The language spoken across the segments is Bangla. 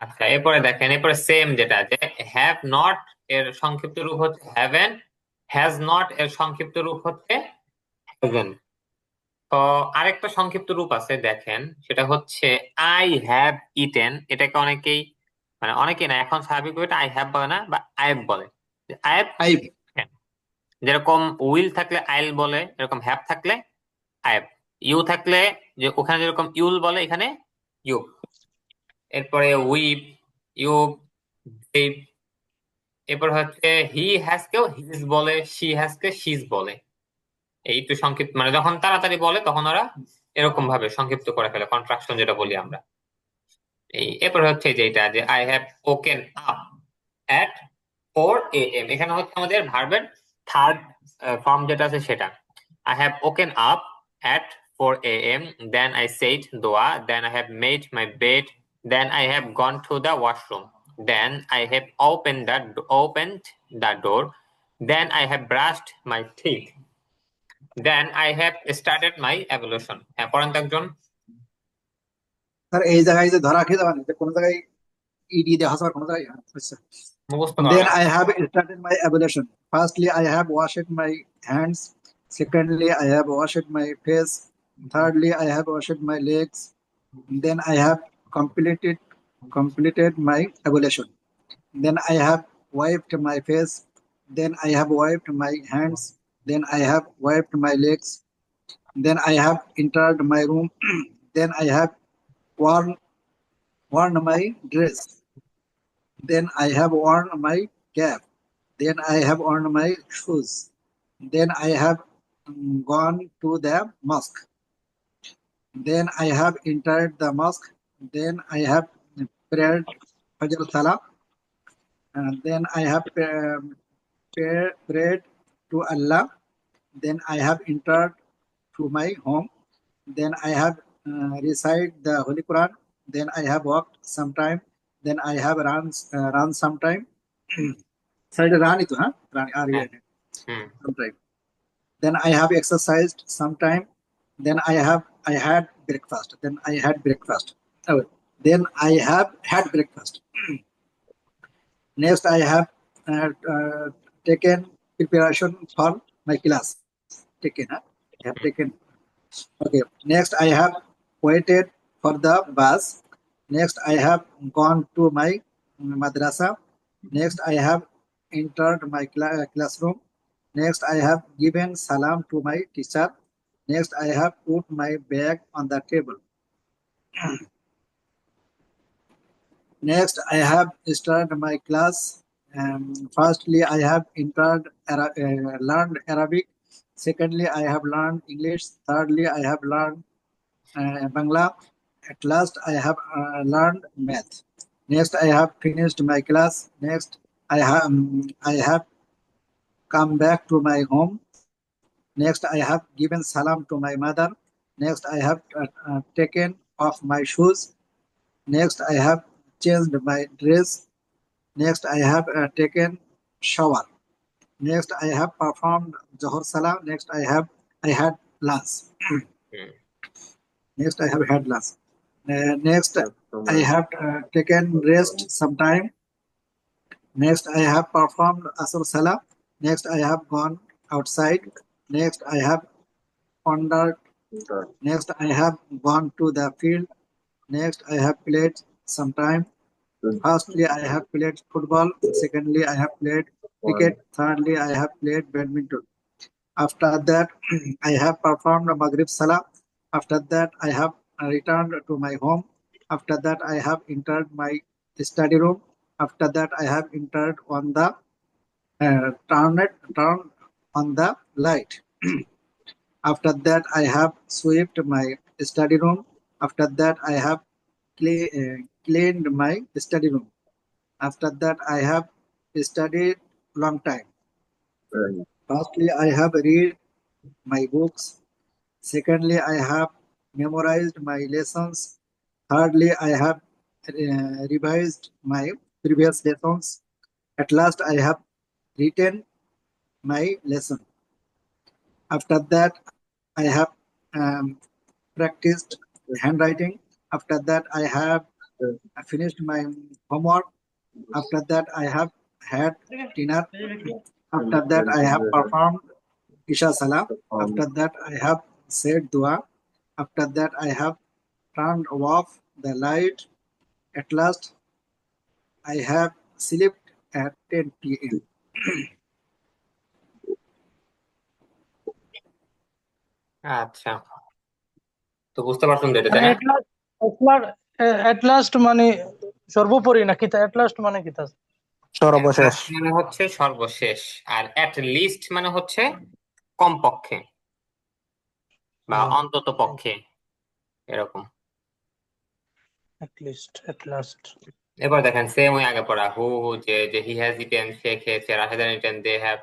আচ্ছা, এরপরে দেখেন, এরপরে সেম যেটা যে হ্যাভ নট এর সংক্ষিপ্ত রূপ হচ্ছে হ্যাভেন, হ্যাজ নট এর সংক্ষিপ্ত রূপ হচ্ছে হ্যাভেন। তো আরেকটা সংক্ষিপ্ত রূপ আছে দেখেন, সেটা হচ্ছে আই হ্যাভ ইটেন। এটাকে অনেকেই, মানে অনেকেই না, এখন স্বাভাবিক এটা আই হ্যাভ বলে না, বা আই হ্যাভ বলে। আই হ্যাভ, আই যেরকম উইল থাকলে আইল বলে, এরকম হ্যাভ থাকলে আই হ্যাভ। ইউ থাকলে, যে ওখানে যেরকম ইউল বলে, এখানে ইউ। এরপরে উইপ, ইউ, এরপর হচ্ছে হি হ্যাজ কেও হিজ বলে, শি হ্যাজ কে শিজ বলে। এই একটু সংক্ষিপ্ত, মানে যখন তাড়াতাড়ি বলে তখন ওরা এরকম ভাবে সংক্ষিপ্ত করে ফেলে, কন্ট্রাকশন যেটা বলি আমরা। এরপর হচ্ছে যেটা যে I have woken up at 4 AM, এখানে হচ্ছে আমাদের ভার্বের থার্ড ফর্ম যেটা আছে সেটা। I have woken up at 4 AM, then I said দোয়া, then I have made my bed, then I have gone to the washroom, then I have opened the door, then I have brushed my teeth, then I have started my evolution. হ্যাঁ, পড়েন তো একজন। স্যার এই জায়গায় যে ধরা খেয়ে যাবেন যে কোনো জায়গায় ইডি দেওয়া আছে আর কোনো জায়গায় আচ্ছা। মুখস্থ করা Then লাগবে। I have started my ablution. Firstly, I have washed my hands. Secondly, I have washed my face. Thirdly, I have washed my legs. Then I have completed my ablution. Then I have wiped my face. Then I have wiped my hands. Then I have wiped my legs. Then I have entered my room. Then I have worn my dress. Then I have worn my cap. Then I have worn my shoes. Then I have gone to the mosque. Then I have entered the mosque. Then I have prayed Fajr Salah. And then I have prayed to Allah. Then I have entered to my home. Then I have recited the Holy Quran. Then I have walked sometime. Then I have run sometime. Sorry, run it, huh? Run, হ্যাঁ। হুম। sometime. Then I have exercised sometime. Then I had breakfast. Then I had breakfast. Oh, then I have had breakfast. Next I have taken preparation for my class. Taken, huh? I have taken. Okay. Next I have waited for the bus. Next I have gone to my madrasa. Next I have entered my classroom. Next I have given salam to my teacher. Next I have put my bag on the table. Next I have started my class. Firstly I have learned Arabic. Secondly I have learned English. Thirdly I have learned Bangla. At last, I have learned math. Next, I have finished my class. Next, I have come back to my home. Next, I have given salam to my mother. Next, I have taken off my shoes. Next, I have changed my dress. Next, I have taken shower. Next, I have performed Johor Salah. Next, I had lunch. Hmm. Next, I have had lunch. Next, I have taken rest sometime. Next, I have performed Asr Salah. Next, I have gone outside. Next, I have pondered. Next, I have gone to the field. Next, I have played sometime. Firstly, I have played football. Secondly, I have played cricket. Thirdly, I have played badminton. After that, I have performed Maghrib Salah. After that, I have returned to my home. After that, I have entered my study room. After that, I have entered on the turn on the light. After that, I have swept my study room. After that, I have cleaned my study room. After that, I have studied long time. Firstly, I have read my books. Secondly, I have memorized my lessons. Thirdly, I have revised my previous lessons. At last, I have written my lesson. After that, I have practiced handwriting. After that, I have finished my homework. After that, I have had dinner. After that, I have performed Isha Salam. After that, I have said dua. After that, I have turned off the light. At last, I have slept at 10 p.m. আচ্ছা, তো বুঝতে পারছেন তো এটা, মানে তাই না? এট লাস্ট মানে সর্বোপরি নাকি তা এট লাস্ট মানে কি তা সর্বশেষ। Last মানে হচ্ছে সর্বশেষ, আর অ্যাট লিস্ট মানে হচ্ছে কমপক্ষে বা অন্তত পক্ষে, এরকম। At least at last. এবার দেখেন সেম ওই আগে পড়া, হু হু যে হি হ্যাজ ইটেন, সে খেয়েছে, রাশেদ ইটেন, দে হ্যাভ,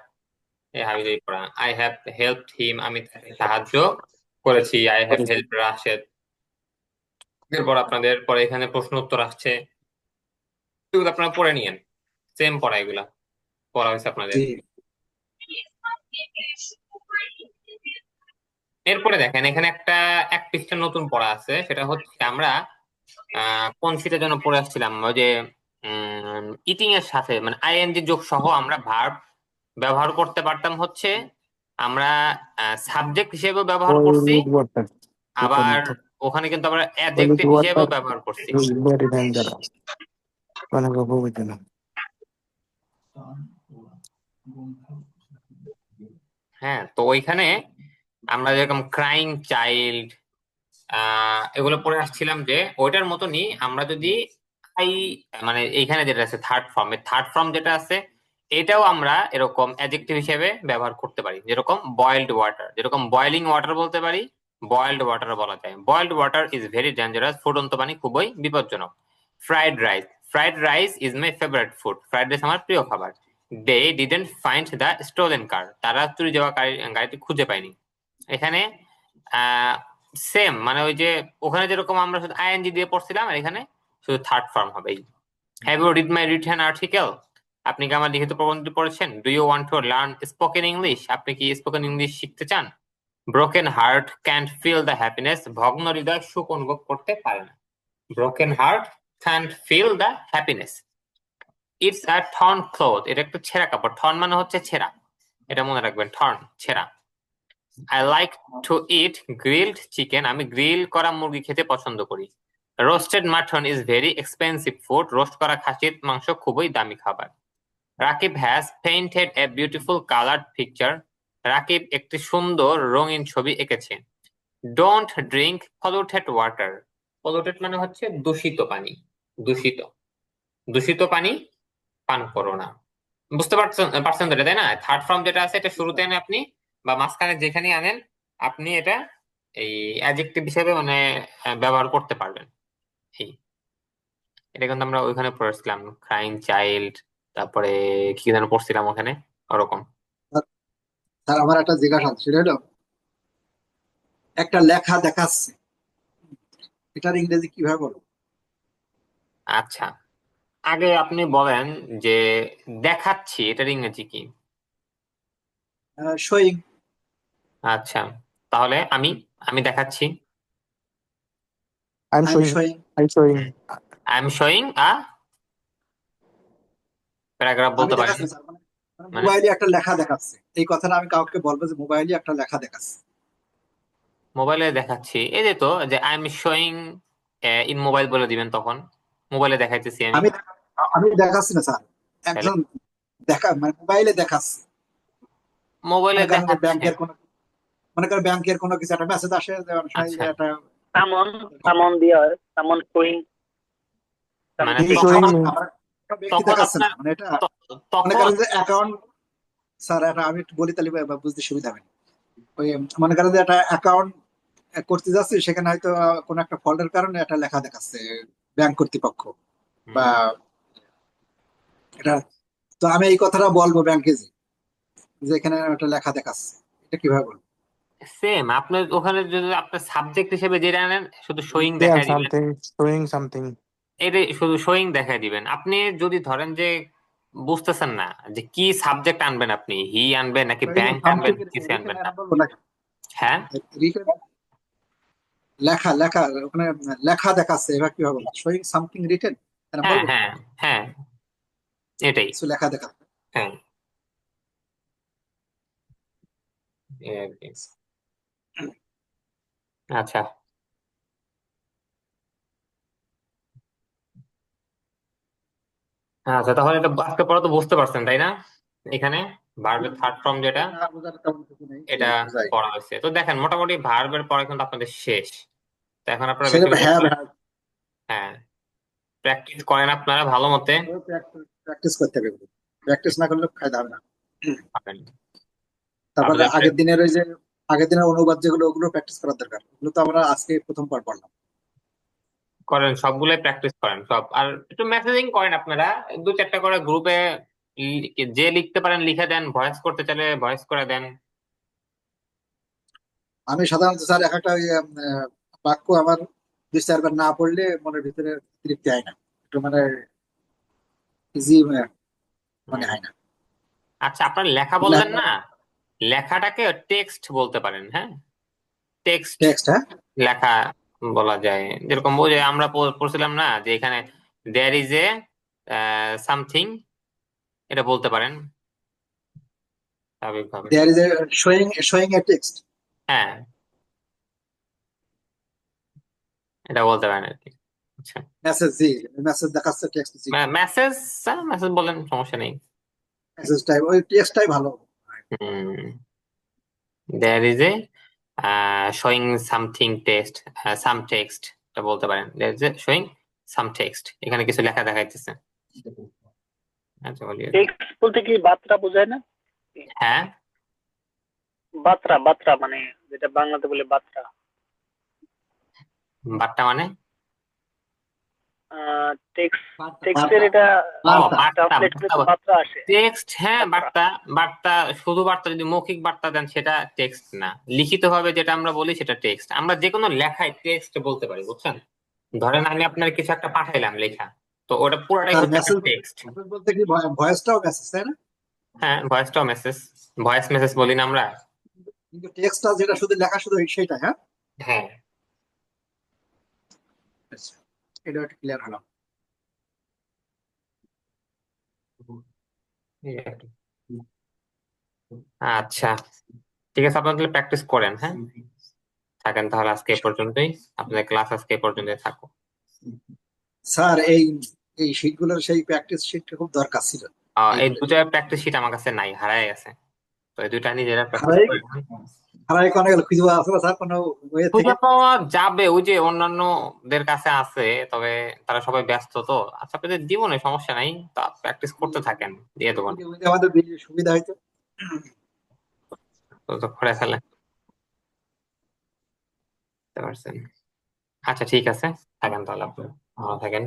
এই হাবিজাবি পড়া। আই হ্যাভ হেল্পড হিম, আমি তাকে সাহায্য করেছি। I have help Rashed. এরপর আপনাদের পরে এখানে প্রশ্ন উত্তর আসছে, এগুলো আপনারা পড়ে নিয়েন, সেম পড়া, এগুলা পড়া হয়েছে আপনাদের। জি। এরপরে দেখেন এখানে এক পৃষ্ঠা নতুন পড়া আছে, সেটা হচ্ছে আমরা কোন শীটের জন্য পড়ে আসছিলাম, ওই যে ইটিং এর সাথে মানে আইএনজি যোগ সহ আমরা ভার্ব ব্যবহার করতে পারতাম হচ্ছে, আমরা সাবজেক্ট হিসেবে ব্যবহার করছি, আবার ওখানে কিন্তু আমরা অ্যাডজেক্টিভ হিসেবেও ব্যবহার করছি। ভেরি ডেঞ্জারাস, অনেক অপবিত্র না। হ্যাঁ, তো ওইখানে আমরা যেরকম ক্রাইং চাইল্ড এগুলো পড়ে আসছিলাম, যে ওইটার মতনই আমরা যদি আই মানে এইখানে যেটা আছে থার্ড ফর্ম যেটা আছে, এটাও আমরা এরকম অ্যাডজেক্টিভ হিসেবে ব্যবহার করতে পারি। যেরকম বয়েলড ওয়াটার, যেরকম বয়েলিং ওয়াটার বলতে পারি, বয়েলড ওয়াটার বলা যায়। Boiled water is very dangerous, ফুটন্ত পানি খুবই বিপজ্জনক। Fried rice is my favourite food, fried rice আমার প্রিয় খাবার। They didn't find the stolen car, তারা চুরি যাওয়া গাড়িটি খুঁজে পায়নি। এখানে সেম মানে ওই যে ওখানে যেরকম আমরা শুধু আইএনজি দিয়ে পড়ছিলাম, আর এখানে শুধু থার্ড ফর্ম হবে। Have you read my written article, আপনি কি আমার লিখিত প্রবন্ধটি পড়েছেন? Do you want to learn spoken English, আপনি কি স্পোকেন ইংলিশ শিখতে চান? Broken heart can't feel the happiness, ভগ্ন হৃদয় সুখ অনুভব করতে পারে না। Broken heart can't feel the happiness. It's a torn cloth, এটা একটা ছেঁড়া কাপড়। থর্ন মানে হচ্ছে ছেঁড়া, এটা মনে রাখবেন, থর্ন ছেঁড়া। I like to eat grilled chicken, আমি গ্রিল করা মুরগি খেতে পছন্দ করি। Roasted mutton is very expensive food, roast করা খাসির মাংস খুবই দামি খাবার। Rakib has painted a beautiful coloured picture, Rakib একটি সুন্দর রঙিন ছবি এঁকেছে। Don't drink polluted water, polluted মানে হচ্ছে দূষিত পানি, দূষিত দূষিত পানি পান করো না। বুঝতে পারছেন তো এটা, তাই না? থার্ড ফর্ম যেটা আছে এটা শুরুতে এনে আপনি বা মাঝখানে যেখানে আনেন, আপনি এটা এই অ্যাডজেক্টিভ হিসেবে মানে ব্যবহার করতে পারবেন। এই এটা কিন্তু আমরা ওইখানে পড়েছিলাম, ক্রাইং চাইল্ড, তারপরে কি যেন পড়ছিলাম ওখানে, ওরকম। স্যার, আমার একটা জিজ্ঞাসা আছে, সেটা হলো একটা লেখা দেখাচ্ছে, এটার ইংরেজি কিভাবে বলবো? আচ্ছা, আগে আপনি বলেন যে দেখাচ্ছি এটার ইংরেজি কি? শোয়িং। আচ্ছা, তাহলে আমি আমি দেখাচ্ছি, I am I am showing, showing. I am showing, I am showing a paragraph আমি বলতে পারেন। দেখাচ্ছি স্যার, মানে মানে মোবাইলে একটা লেখা দেখাচ্ছে, এই কথাটা আমি কাউকে বলবো যে মোবাইলে একটা লেখা দেখাচ্ছে। মোবাইলে দেখাচ্ছি, এই যে তো যে I am showing in mobile বলে দিবেন, তখন মোবাইলে দেখাইতেছি আমি। আমি আমি দেখাচ্ছি না স্যার, তাহলে একজন দেখা মানে মোবাইলে দেখাচ্ছে। মোবাইলে মনে করেন যে দেখাচ্ছে। ব্যাংকের কোনো কিছু একটা মেসেজ আসে, যে অনেক সময় আচ্ছা, একটা সামন দিয়ে হয়, সামন শোয়িং মানে হি তখন শোয়িং মি, একটা ব্যক্তি তখন দেখাচ্ছে না, আপনার মানে এটা মনে তখন করেন যে অ্যাকাউন্ট। স্যার এটা আমি একটু বলি তাহলে বুঝতে সুবিধা হবে। ওই মনে করেন যে একটা অ্যাকাউন্ট করতে যাচ্ছি, সেখানে হয়তো কোনো একটা ফল্টের কারণে একটা লেখা দেখাচ্ছে ব্যাংক কর্তৃপক্ষ বা এটা। তো আমি এই কথাটা বলবো ব্যাংকে যে এখানে একটা লেখা দেখাচ্ছে, এটা কিভাবে বলবো? সেম আপনি ওখানে যদি আপনার সাবজেক্ট হিসেবে যেটা আনেন, শুধু শোয়িং দেয়ার দেখাই দিবেন, সামথিং, শোয়িং সামথিং। এটা শুধু শোয়িং দেখাই দিবেন। আপনি যদি ধরেন যে বুঝতেছেন না যে কি সাবজেক্ট আনবেন, আপনি হি আনবেন নাকি ওই ব্যাংক আনবেন, সামথিং কিছু আনবেন না। বলবো না, হ্যাঁ, লেখা লেখা ওখানে লেখা দেখাচ্ছে, এবার কি হবে? শোয়িং সামথিং রিটেন, এটা হ্যাঁ বলবো হ্যাঁ হ্যাঁ, এটাই। কিছু লেখা দেখা। হ্যাঁ, এই আর কি। আচ্ছা, আচ্ছা তাহলে এটা আজকে পরে তো বুঝতে পারছেন তাই না? এখানে ভার্বের থার্ড ফর্ম যেটা, না বোঝার তেমন কিছু নেই, এটা বোঝাই। পড়া হয়েছে। তো দেখেন মোটামুটি ভার্বের পরে কিন্তু আপনাদের শেষ। তো এখন আপনারা বেশি সেটা বেশি হ্যাঁ, হ্যাঁ প্র্যাকটিস করেন আপনারা ভালো মতে প্র্যাকটিস করতে হবে, প্র্যাকটিস না করলে ফায়দা হবে না। পাবেন। তারপরে আপনাদের আগের দিনের ওই যে আগের দিনের অনুবাদ যেগুলো, ওগুলো প্র্যাকটিস করার দরকার। ওগুলো তো আমরা আজকে প্রথম পার পড়লাম। করেন, সবগুলোই প্র্যাকটিস করেন সব। আর একটু মেসেজিং করেন আপনারা, দু চারটা করে গ্রুপে যে লিখতে পারেন লিখে দেন, ভয়েস করতে চাইলে ভয়েস করে দেন। আমি সাধারণত স্যার এক একটা ওই, বাক্য আমার 2-4 বার না পড়লে মনের ভিতরে তৃপ্তি হয় না, একটু মানে ইজি মনে হুম। হয় না। আচ্ছা, আপনার লেখা বললেন না, লেখাটাকে টেক্সট বলতে পারেন। হ্যাঁ, টেক্সট টেক্সট, হ্যাঁ লেখা বলা যায়। যেরকম ওই যে আমরা পড়ছিলাম না যে এখানে দেয়ার ইজ এ সামথিং, এটা বলতে পারেন স্বাভাবিকভাবে। There is a showing a text. হ্যাঁ, এটা বলতে পারেন আর কি। আচ্ছা, মেসেজ, জি মেসেজ দেখাচ্ছে, টেক্সট জি, মেসেজ, মেসেজ বলেন, সমস্যা নেই। মেসেজ টাইপ, ওই টেক্সটটাই ভালো। হুম, there is a showing something text, some text, এটা বলতে পারেন। There is a showing some text, এখানে কিছু লেখা দেখাইতেছে। আচ্ছা, বলি আর কি। টেক্সট বলতে কি বার্তা বোঝায় না? হ্যাঁ, বার্তা মানে যেটা বাংলাতে বলে বার্তা। বার্তা মানে? টেক্সটের এটা ও, বার্তা, বার্তা, ট্রান্সলেট করে তো বার্তা আসে। টেক্সট। হ্যাঁ, বার্তা। বার্তা। বার্তা, শুধু বার্তা, যদি মৌখিক বার্তা দেন সেটা টেক্সট না। লিখিত ভাবে যেটা আমরা বলি সেটা টেক্সট। আমরা যে কোনো লেখায় টেক্সট বলতে পারি, বুঝছেন? ধরেন আমি আপনার কিছু একটা পাঠাইলাম লেখা, তো ওটা পুরোটাই তার হচ্ছে একটা মেসেজ টেক্সট। বলতে কি ভয়েসটাও মেসেজ, তাই না? হ্যাঁ, ভয়েসটাও মেসেজ, ভয়েস মেসেজ বলি না আমরা? কিন্তু টেক্সটটা যেটা শুধু লেখা, শুধু সেটা, হ্যাঁ হ্যাঁ, আচ্ছা, এটা একটু ক্লিয়ার হলো। এই আর কি। আচ্ছা, ঠিক আছে, আপনারা তাহলে প্র্যাকটিস করেন। হ্যাঁ, থাকেন তাহলে আজকে এ পর্যন্তই। আপনাদের ক্লাস আজকে এ পর্যন্তই থাকো। স্যার এই এই শিটগুলোর সেই প্র্যাকটিস শিটটা খুব দরকার ছিল। এই দুটো প্র্যাকটিস শিট আমার কাছে নাই, হারায় গেছে। তো এই দুইটা নিজেরা প্র্যাকটিস হারাই করে হারাই কোনে গেল, খুঁজে পাওয়া আছে না স্যার কোনো ওয়ে থেকে? খুঁজে পাওয়া যাবে, ওই যে অন্যান্যদের কাছে আছে, তবে তারা সবাই ব্যস্ত। তো আচ্ছা, আপনাদের দিব না, সমস্যা নাই, তা প্র্যাকটিস করতে থাকেন, দিয়ে দেবো। ওই যে আমাদের দিলে সুবিধা হয়তো। তো করে ফেলে, বুঝতে পারছেন? আচ্ছা, ঠিক আছে, থাকেন তাহলে, আপনি ভালো থাকেন।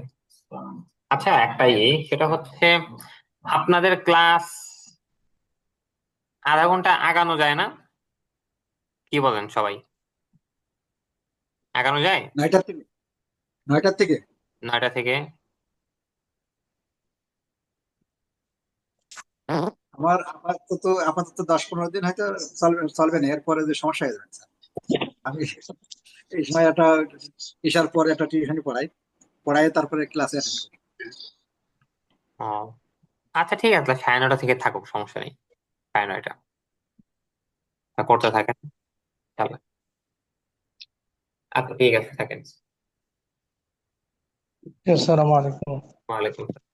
আচ্ছা, একটাই, সেটা হচ্ছে আপনাদের ক্লাস আধা ঘন্টা আগানো যায় না? কি বলেন সবাই? আগানো যায়? 9টার থেকে, 9টার থেকে 9টা থেকে? আমার আপাতত 10-15 দিন হয়তো চলবে চলবে না, এরপরে যে সমস্যা হয়ে যাবে স্যার। আমি এই সময় একটা ইশার পরে একটা টিউশনি পড়াই তারপরে ক্লাসে অ্যাটেন্ড করি। ও, আচ্ছা ঠিক আছে, 9:30 থেকে থাকুক, সমস্যা নেই। 9:30 করতে থাকেন তাহলে। আচ্ছা, ঠিক আছে, থাকেন। আসসালামু আলাইকুম। ওয়ালাইকুম আসসালাম।